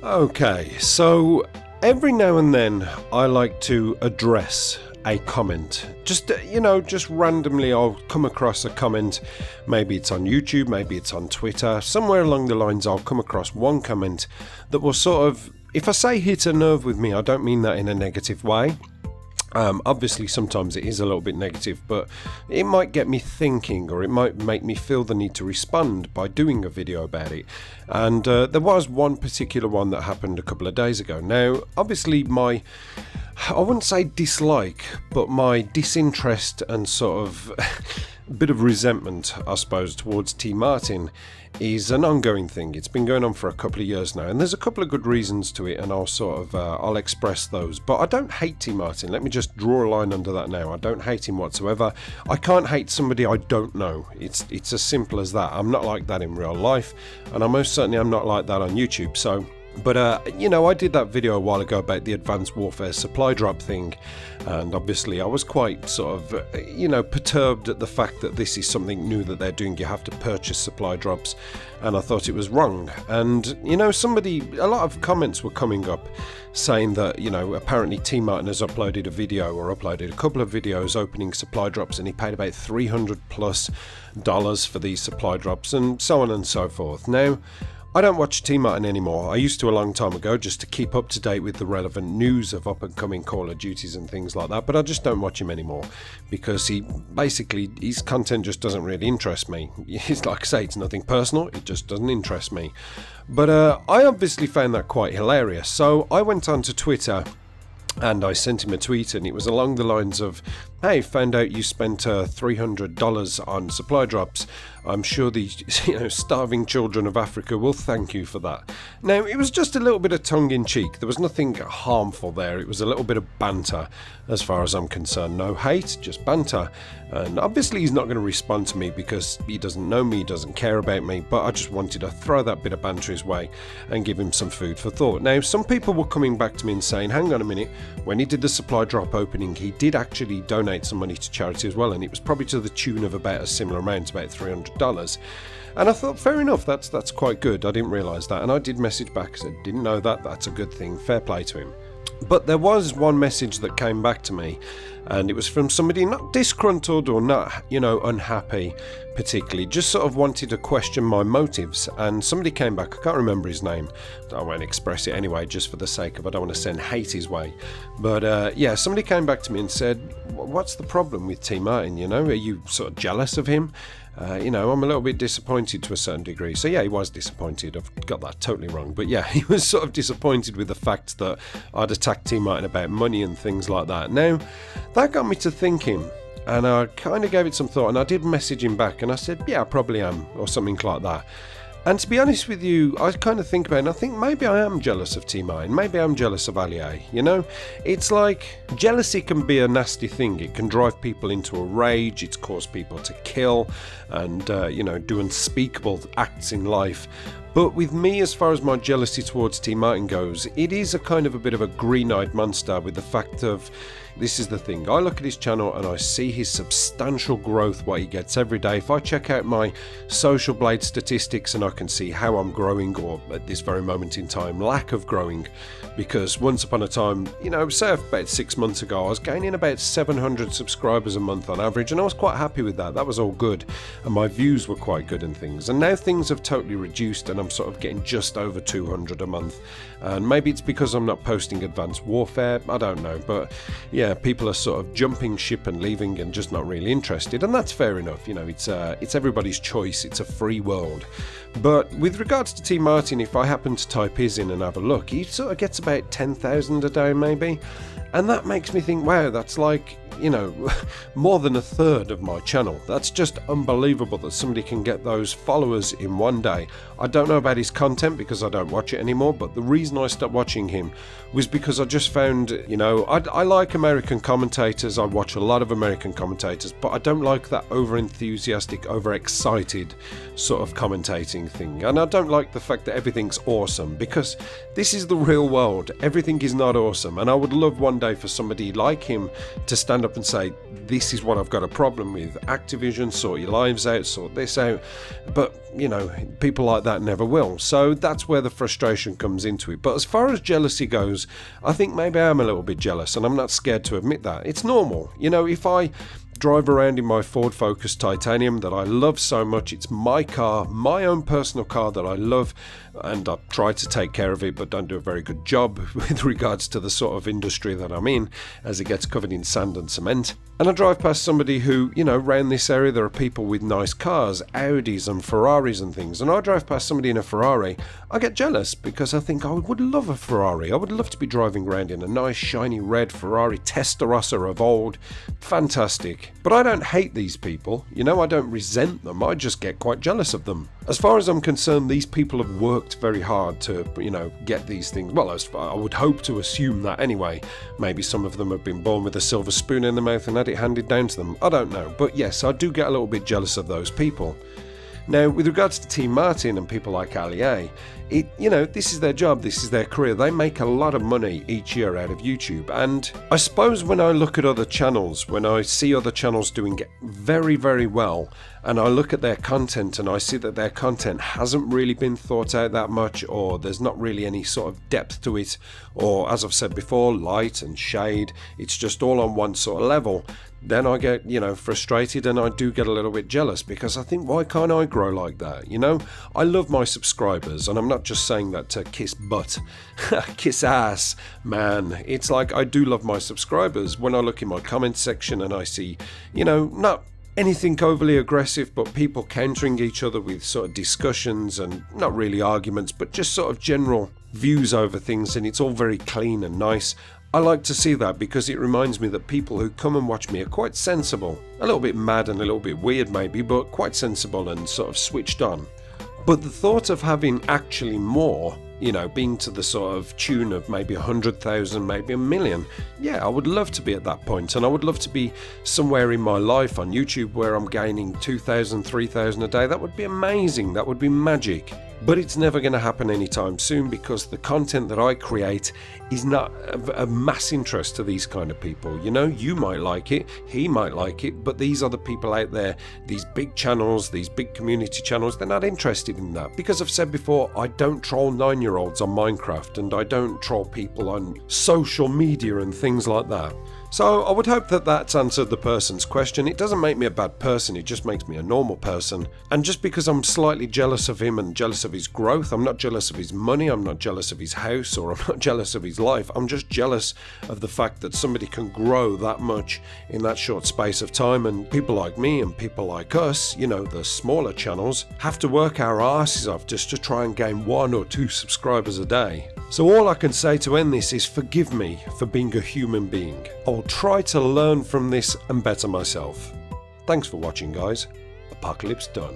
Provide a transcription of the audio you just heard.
Okay, so every now and then I like to address a comment. Just randomly I'll come across a comment. Maybe it's on YouTube, maybe it's on Twitter. Somewhere along the lines I'll come across one comment that will sort of, if I say hit a nerve with me, I don't mean that in a negative way. Obviously sometimes it is a little bit negative, but it might get me thinking, or it might make me feel the need to respond by doing a video about it. And there was one particular one that happened a couple of days ago. Now obviously I wouldn't say dislike, but my disinterest and sort of bit of resentment, I suppose, towards Tmartn is an ongoing thing. It's been going on for a couple of years now, and there's a couple of good reasons to it, and I'll express those. But I don't hate Tmartn. Let me just draw a line under that now. I don't hate him whatsoever. I can't hate somebody I don't know. It's as simple as that. I'm not like that in real life, and I most certainly am not like that on YouTube. But I did that video a while ago about the Advanced Warfare supply drop thing, and obviously I was quite sort of, perturbed at the fact that this is something new that they're doing. You have to purchase supply drops, and I thought it was wrong. And, a lot of comments were coming up saying that, apparently Tmartn has uploaded a video or uploaded a couple of videos opening supply drops, and he paid about $300+ for these supply drops, and so on and so forth. Now, I don't watch Tmartn anymore. I used to a long time ago, just to keep up to date with the relevant news of up and coming Call of Duties and things like that, but I just don't watch him anymore because his content just doesn't really interest me. It's like I say, it's nothing personal, it just doesn't interest me. But I obviously found that quite hilarious, so I went onto Twitter and I sent him a tweet, and it was along the lines of, hey, found out you spent $300 on supply drops. I'm sure the starving children of Africa will thank you for that. Now, it was just a little bit of tongue-in-cheek. There was nothing harmful there. It was a little bit of banter as far as I'm concerned. No hate, just banter. And obviously he's not going to respond to me because he doesn't know me, he doesn't care about me, but I just wanted to throw that bit of banter his way and give him some food for thought. Now, some people were coming back to me and saying, hang on a minute, when he did the supply drop opening, he did actually donate some money to charity as well, and it was probably to the tune of about a similar amount, about $300. And I thought, fair enough, that's quite good. I didn't realise that, and I did message back, said, didn't know that, that's a good thing, fair play to him. But there was one message that came back to me, and it was from somebody not disgruntled or not, unhappy particularly, just sort of wanted to question my motives. And somebody came back, I can't remember his name, I won't express it anyway, just for the sake of, I don't want to send hate his way. But somebody came back to me and said, what's the problem with Tmartn, are you sort of jealous of him? I'm a little bit disappointed to a certain degree. So yeah, he was disappointed. I've got that totally wrong. But yeah, he was sort of disappointed with the fact that I'd attacked Tmartn about money and things like that. Now, that got me to thinking, and I kind of gave it some thought, and I did message him back, and I said, yeah, I probably am, or something like that. And to be honest with you, I kind of think about it, and I think maybe I am jealous of Tmartn. Maybe I'm jealous of Allier. It's like, jealousy can be a nasty thing. It can drive people into a rage. It's caused people to kill and, do unspeakable acts in life. But with me, as far as my jealousy towards Tmartn goes, it is a kind of a bit of a green-eyed monster with the fact of, this is the thing, I look at his channel and I see his substantial growth, what he gets every day. If I check out my Social Blade statistics and I can see how I'm growing, or at this very moment in time, lack of growing, because once upon a time, say about 6 months ago, I was gaining about 700 subscribers a month on average, and I was quite happy with that. That was all good, and my views were quite good and things. And now things have totally reduced, and I'm sort of getting just over 200 a month. And maybe it's because I'm not posting Advanced Warfare, I don't know, but yeah, people are sort of jumping ship and leaving and just not really interested, and that's fair enough. It's everybody's choice, it's a free world. But with regards to Tmartn, if I happen to type his in and have a look, he sort of gets about 10,000 a day maybe, and that makes me think, wow, that's like, more than a third of my channel. That's just unbelievable that somebody can get those followers in one day. I don't know about his content because I don't watch it anymore, but the reason I stopped watching him was because I just found, I like American commentators. I watch a lot of American commentators, but I don't like that over-enthusiastic, over-excited sort of commentating thing. And I don't like the fact that everything's awesome, because this is the real world. Everything is not awesome, and I would love one day for somebody like him to stand stand up and say, this is what I've got a problem with. Activision, sort your lives out, sort this out. But, you know, people like that never will. So that's where the frustration comes into it. But as far as jealousy goes, I think maybe I am a little bit jealous, and I'm not scared to admit that. It's normal. You know, if I drive around in my Ford Focus Titanium that I love so much, it's my car, my own personal car that I love, and I try to take care of it but don't do a very good job with regards to the sort of industry that I'm in, as it gets covered in sand and cement. And I drive past somebody who, you know, around this area there are people with nice cars, Audis and Ferraris and things, and I drive past somebody in a Ferrari, I get jealous because I think I would love a Ferrari. I would love to be driving around in a nice shiny red Ferrari Testarossa of old. Fantastic. But I don't hate these people, you know, I don't resent them, I just get quite jealous of them. As far as I'm concerned, these people have worked very hard to, you know, get these things. Well, I would hope to assume that anyway. Maybe some of them have been born with a silver spoon in their mouth and had it handed down to them. I don't know. But yes, I do get a little bit jealous of those people. Now, with regards to Tmartn and people like Ali, you know, this is their job, this is their career. They make a lot of money each year out of YouTube. And I suppose when I look at other channels, when I see other channels doing very, very well, and I look at their content and I see that their content hasn't really been thought out that much, or there's not really any sort of depth to it, or as I've said before, light and shade, it's just all on one sort of level, then I get, you know, frustrated, and I do get a little bit jealous because I think, why can't I grow like that? You know, I love my subscribers, and I'm not just saying that to kiss butt, kiss ass, man. It's like, I do love my subscribers. When I look in my comment section and I see, you know, not anything overly aggressive, but people countering each other with sort of discussions and not really arguments, but just sort of general views over things, and it's all very clean and nice. I like to see that because it reminds me that people who come and watch me are quite sensible. A little bit mad and a little bit weird maybe, but quite sensible and sort of switched on. But the thought of having actually more, you know, being to the sort of tune of maybe 100,000, maybe 1 million, yeah, I would love to be at that point, and I would love to be somewhere in my life on YouTube where I'm gaining 2,000, 3,000 a day. That would be amazing, that would be magic. But it's never going to happen anytime soon because the content that I create is not of mass interest to these kind of people. You know, you might like it, he might like it, but these other people out there, these big channels, these big community channels, they're not interested in that. Because I've said before, I don't troll 9-year-olds on Minecraft, and I don't troll people on social media and things like that. So I would hope that that's answered the person's question. It doesn't make me a bad person, it just makes me a normal person. And just because I'm slightly jealous of him and jealous of his growth, I'm not jealous of his money, I'm not jealous of his house, or I'm not jealous of his life. I'm just jealous of the fact that somebody can grow that much in that short space of time, and people like me and people like us, you know, the smaller channels, have to work our asses off just to try and gain 1 or 2 subscribers a day. So all I can say to end this is forgive me for being a human being. I will try to learn from this and better myself. Thanks for watching, guys. Apocalypse done.